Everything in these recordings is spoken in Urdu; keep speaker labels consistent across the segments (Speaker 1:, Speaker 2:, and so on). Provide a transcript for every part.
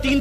Speaker 1: 3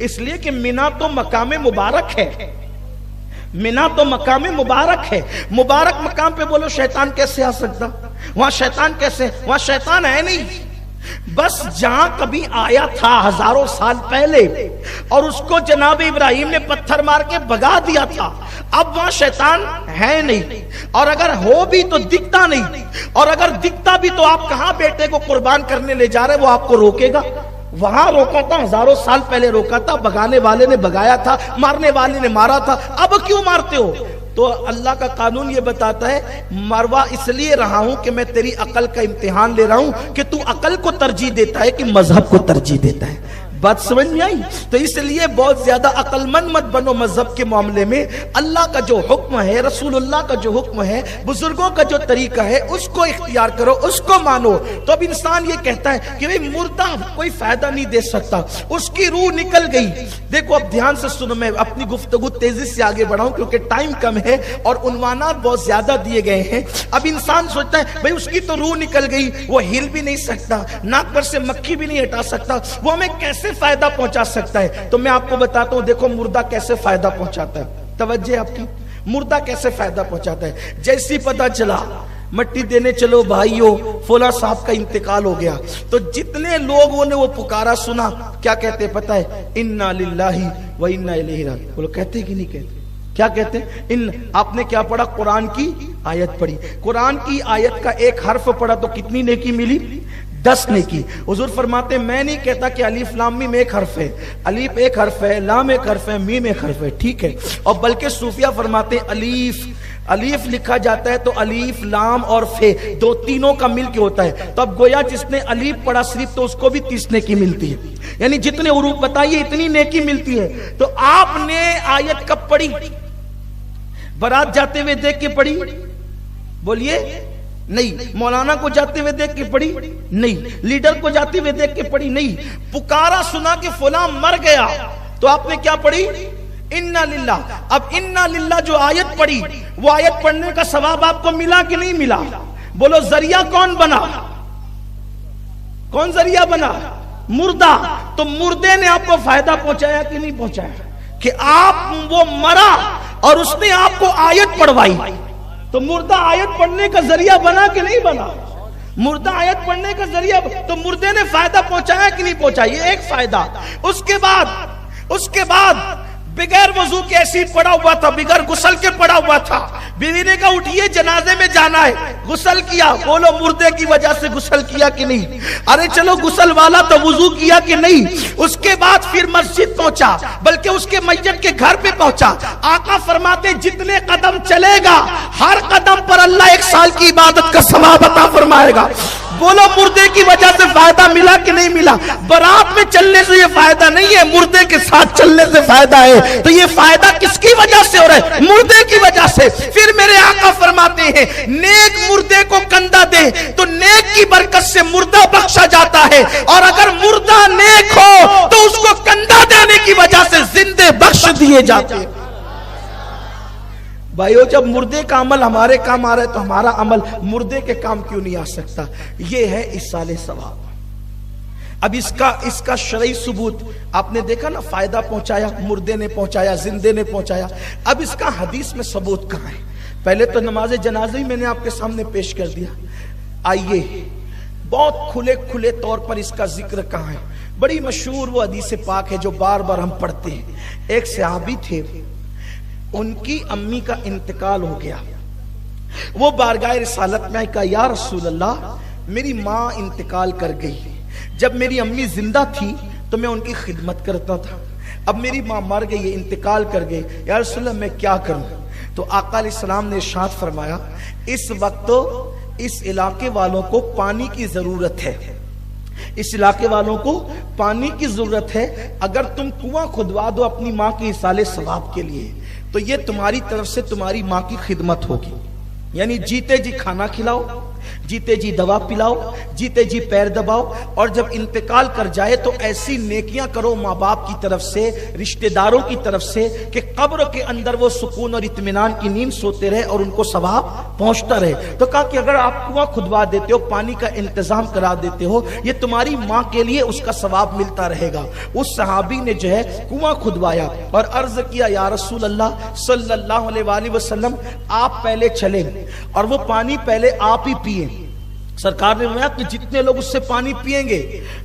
Speaker 1: اس لیے کہ مینا تو مقام مبارک ہے، مینا تو مقام مبارک ہے، مبارک مقام پہ بولو شیطان کیسے آ سکتا؟ وہاں شیطان کیسے؟ وہاں شیطان ہے نہیں، بس جہاں کبھی آیا تھا ہزاروں سال پہلے اور اس کو جناب ابراہیم نے پتھر مار کے بھگا دیا تھا، اب وہاں شیطان ہے نہیں، اور اگر ہو بھی تو دکھتا نہیں، اور اگر دکھتا بھی تو آپ کہاں بیٹے کو قربان کرنے لے جا رہے، وہ آپ کو روکے گا؟ وہاں روکا تھا، ہزاروں سال پہلے روکا تھا، بھگانے والے نے بھگایا تھا، مارنے والے نے مارا تھا، اب کیوں مارتے ہو؟ تو اللہ کا قانون یہ بتاتا ہے مروا اس لیے رہا ہوں کہ میں تیری عقل کا امتحان لے رہا ہوں کہ تو عقل کو ترجیح دیتا ہے کہ مذہب کو ترجیح دیتا ہے۔ بات سمجھ میں آئی؟ تو اس لیے بہت زیادہ عقل مند مت بنو مذہب کے معاملے میں، اللہ کا جو حکم ہے، رسول اللہ کا جو حکم ہے، بزرگوں کا جو طریقہ ہے، اس کو اختیار کرو، اس کو مانو۔ تو اب انسان یہ کہتا ہے کہ بھئی مردہ کوئی فائدہ نہیں دے سکتا، اس کی روح نکل گئی۔ دیکھو اب دھیان سے سنو، میں اپنی گفتگو تیزی سے آگے بڑھاؤں کیونکہ ٹائم کم ہے اور عنوانات بہت زیادہ دیے گئے ہیں۔ اب انسان سوچتا ہے بھئی اس کی تو روح نکل گئی، وہ ہل بھی نہیں سکتا، ناک پر سے مکھی بھی نہیں ہٹا سکتا، وہ ہمیں کیسے فائدہ پہنچا سکتا ہے؟ تو میں آپ کو بتاتا ہوں، دیکھو مردہ کیسے فائدہ پہنچاتا ہے، توجہ آپ کی، مردہ کیسے فائدہ پہنچاتا ہے۔ جیسی پتہ چلا مٹی دینے چلو بھائیو فلاں صاحب کا انتقال ہو گیا، تو جتنے لوگوں نے وہ پکارا سنا، کیا کہتے پتہ ہے؟ انا للہ و انا الیہ راجعون۔ بولو کہتے کہ نہیں کہتے؟ کیا کہتے ہیں؟ آپ نے کیا پڑھا؟ قرآن کی آیت پڑھی، قرآن کی آیت کا ایک حرف پڑھا تو کتنی نیکی ملی؟ 10 نیکی۔ حضور فرماتے ہیں میں نہیں کہتا کہ الف لام میم ایک حرف ہے، الف ایک حرف ہے، لام ایک حرف ہے، میم ایک حرف ہے، ٹھیک ہے، اور بلکہ صوفیہ فرماتے ہیں الف لکھا جاتا ہے تو الف لام اور فے دو تینوں کا مل کے ہوتا ہے، تو اب گویا جس نے الف پڑھا صرف تو اس کو بھی 30 نیکی ملتی ہے، یعنی جتنے حروف بتائیے اتنی نیکی ملتی ہے۔ تو آپ نے آیت کب پڑھی؟ برات جاتے ہوئے دیکھ کے پڑھی؟ بولیے نہیں۔ مولانا کو جاتے ہوئے دیکھ کے پڑھی؟ نہیں۔ لیڈر کو جاتے ہوئے دیکھ کے پڑھی؟ نہیں۔ پکارا سنا کہ فلاں مر گیا تو آپ نے کیا پڑھی؟ انا للہ۔ اب انا للہ جو آیت پڑھی، وہ آیت پڑھنے کا ثواب آپ کو ملا کہ نہیں ملا؟ بولو ذریعہ کون بنا؟ کون ذریعہ بنا؟ مردہ۔ تو مردے نے آپ کو فائدہ پہنچایا کہ نہیں پہنچایا؟ کہ آپ وہ مرا اور اس نے آپ کو آیت پڑھوائی، تو مردہ آیت پڑھنے کا ذریعہ بنا کہ نہیں بنا؟ مردہ آیت پڑھنے کا ذریعہ، تو مردے نے فائدہ پہنچایا کہ نہیں پہنچایا؟ یہ ایک فائدہ۔ اس کے بعد بغیر وضو کے ایسی پڑا ہوا تھا، بغیر غسل کے پڑا ہوا تھا، بیوی نے کہا اٹھیے جنازے میں جانا ہے، غسل کیا، بولو مردے کی وجہ سے غسل کیا کہ نہیں؟ ارے چلو غسل والا تو وضو کیا کہ نہیں؟ اس کے بعد پھر مسجد پہنچا، بلکہ اس کے میت کے گھر پہ پہنچا۔ آقا فرماتے جتنے قدم چلے گا ہر قدم پر اللہ 1 سال کی عبادت کا ثواب عطا فرمائے گا۔ بولو مردے کی وجہ سے فائدہ ملا کہ نہیں ملا؟ برات میں چلنے سے یہ فائدہ نہیں ہے، مردے کے ساتھ چلنے سے فائدہ ہے۔ تو یہ فائدہ کس کی وجہ سے ہو رہا ہے؟ مردے کی وجہ سے۔ پھر میرے آقا فرماتے ہیں نیک مردے کو کندھا دے تو نیک کی برکت سے مردہ بخشا جاتا ہے، اور اگر مردہ نیک ہو تو اس کو کندھا دینے کی وجہ سے زندے بخش دیے جاتے ہیں۔ بھائیو جب مردے کا عمل ہمارے کام آ رہا ہے تو ہمارا عمل مردے کے کام کیوں نہیں آ سکتا؟ یہ ہے ایصال ثواب۔ اب اس کا شرعی ثبوت آپ نے دیکھا نا، فائدہ پہنچایا، مردے نے پہنچایا، زندے نے پہنچایا۔ اب اس کا حدیث میں ثبوت کہاں ہے؟ پہلے تو نماز جنازہ ہی میں نے آپ کے سامنے پیش کر دیا۔ آئیے بہت کھلے طور پر اس کا ذکر کہاں ہے؟ بڑی مشہور وہ حدیث پاک ہے جو بار بار ہم پڑھتے ہیں۔ ایک صحابی تھے، ان کی امی کا انتقال ہو گیا، وہ بارگاہ رسالت میں آئے، کہا یا رسول اللہ میری ماں انتقال کر گئی، جب میری امی زندہ تھی تو میں ان کی خدمت کرتا تھا، اب میری ماں مر گئی، انتقال کر گئی، یا رسول اللہ میں کیا کروں؟ تو آقا علیہ السلام نے ارشاد فرمایا اس وقت اس علاقے والوں کو پانی کی ضرورت ہے، اس علاقے والوں کو پانی کی ضرورت ہے، اگر تم کنواں کھدوا دو اپنی ماں کے ایصال ثواب کے لیے تو یہ تمہاری طرف سے تمہاری ماں کی خدمت ہوگی، یعنی جیتے جی کھانا کھلاؤ، جیتے جی دوا پلاؤ، جیتے جی پیر دباؤ، اور جب انتقال کر جائے تو ایسی نیکیاں کرو ماں باپ کی طرف سے، رشتہ داروں کی طرف سے، کہ قبر کے اندر وہ سکون اور اطمینان کی نیند سوتے رہے اور ان کو ثواب پہنچتا رہے۔ تو کہا کہ اگر آپ کنواں کھدوا دیتے ہو، پانی کا انتظام کرا دیتے ہو، یہ تمہاری ماں کے لیے اس کا ثواب ملتا رہے گا۔ اس صحابی نے جو ہے کنواں کھدوایا اور عرض کیا یا رسول اللہ صلی اللہ علیہ وآلہ وسلم، آپ پہلے چلیں اور وہ پانی پہلے آپ ہی پیئیں۔ سرکار نے فرمایا کہ جتنے لوگ اس سے پانی پیئیں گے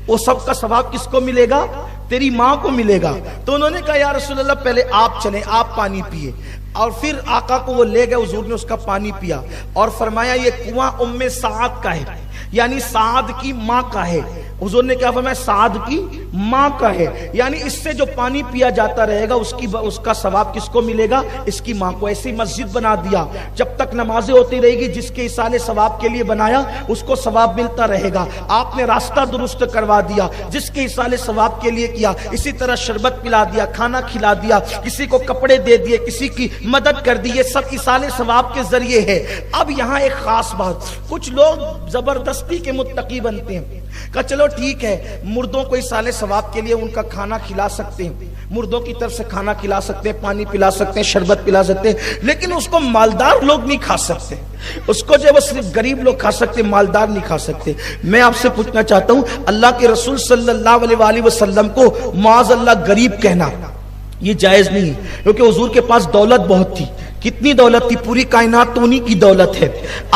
Speaker 1: وہ سب کا ثواب کس کو ملے گا؟ تیری ماں کو ملے گا۔ تو انہوں نے کہا یا رسول اللہ پہلے آپ چلیں، آپ پانی پیئے، اور پھر آقا کو وہ لے گئے، حضور نے اس کا پانی پیا اور فرمایا یہ کنواں ام سعد کا ہے، یعنی سعد کی ماں کا ہے۔ حضور نے کیا فرمایا؟ سعد کی ماں کا ہے، یعنی اس سے جو پانی پیا جاتا رہے گا اس کا ثواب کس کو ملے گا؟ اس کی ماں کو۔ ایسی مسجد بنا دیا، جب تک نمازیں ہوتی رہے گی، جس کے ایصال ثواب کے لیے بنایا اس کو ثواب ملتا رہے گا۔ آپ نے راستہ درست کروا دیا، جس کے ایصال ثواب کے لیے کیا۔ اسی طرح شربت پلا دیا، کھانا کھلا دیا، کسی کو کپڑے دے دیے، کسی کی مدد کر دی، یہ سب ایصال ثواب کے ذریعے ہے۔ اب یہاں ایک خاص بات، کچھ لوگ زبردستی کے متقی بنتے ہیں کہ چلو ٹھیک ہے، مردوں کو ایصال ثواب کے لیے ان کا کھانا کھلا سکتے ہیں، مردوں کی طرف سے کھانا کھلا سکتے ہیں، پانی پلا سکتے ہیں، شربت پلا سکتے ہیں، لیکن اس کو مالدار لوگ نہیں کھا سکتے، اس کو جو صرف غریب لوگ کھا سکتے، مالدار نہیں کھا سکتے۔ میں آپ سے پوچھنا چاہتا ہوں، اللہ کے رسول صلی اللہ علیہ وآلہ وسلم کو معاذ اللہ غریب کہنا یہ جائز نہیں، کیونکہ حضور کے پاس دولت بہت تھی۔ کتنی دولت تھی؟ پوری کائنات تو انہی کی دولت ہے۔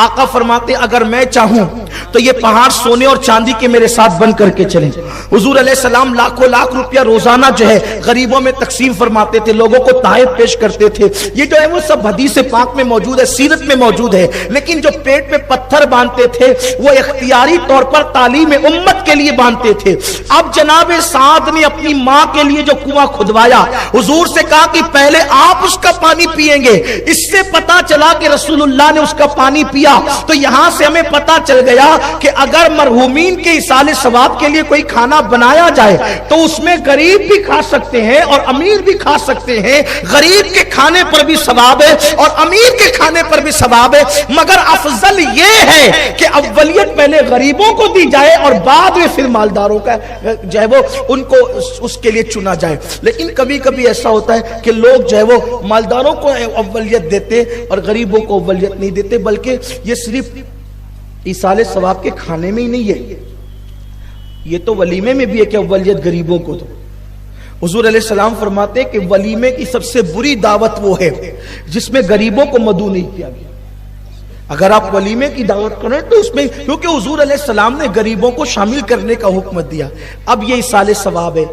Speaker 1: آقا فرماتے اگر میں چاہوں تو یہ پہاڑ سونے اور چاندی کے میرے ساتھ بن کر کے چلیں۔ حضور علیہ السلام لاکھوں لاکھ روپیہ روزانہ جو ہے غریبوں میں تقسیم فرماتے تھے، لوگوں کو تحائف پیش کرتے تھے۔ یہ جو ہے وہ سب حدیث پاک میں موجود ہے، سیرت میں موجود ہے۔ لیکن جو پیٹ میں پتھر باندھتے تھے وہ اختیاری طور پر تعلیم امت کے لیے باندھتے تھے۔ اب جناب سعد نے اپنی ماں کے لیے جو کنواں کھدوایا، حضور سے کہا کہ پہلے آپ اس کا پانی پیئیں گے۔ اس سے پتا چلا کہ رسول اللہ نے اس کا پانی پیا، تو یہاں سے ہمیں پتا چل گیا کہ اگر مرحومین کے ایصال ثواب کے لیے کوئی کھانا بنایا جائے تو اس میں غریب بھی کھا سکتے ہیں اور امیر بھی کھا سکتے ہیں۔ غریب کے کھانے پر بھی ثواب ہے اور امیر کے کھانے پر بھی ثواب ہے، مگر افضل یہ ہے کہ اولیت پہلے غریبوں کو دی جائے اور بعد میں پھر مالداروں کا جو ہے وہ ان کو اس کے لیے چنا جائے۔ لیکن کبھی کبھی ایسا ہوتا ہے کہ لوگ جو ہے وہ مالداروں کو اولیت دیتے اور غریبوں کو اولیت نہیں دیتے، بلکہ یہ صرف ایصال ثواب کے کھانے میں ہی نہیں ہے، یہ تو ولیمے میں بھی ہے کہ اولیت غریبوں کو دو۔ حضور علیہ السلام فرماتے ہیں کہ ولیمے کی سب سے بری دعوت وہ ہے جس میں غریبوں کو مدعو نہیں کیا گیا۔ اگر آپ ولیمے کی دعوت کریں تو اس میں، کیونکہ حضور علیہ السلام نے غریبوں کو شامل کرنے کا حکم دیا۔ اب یہ ایصال ثواب ہے۔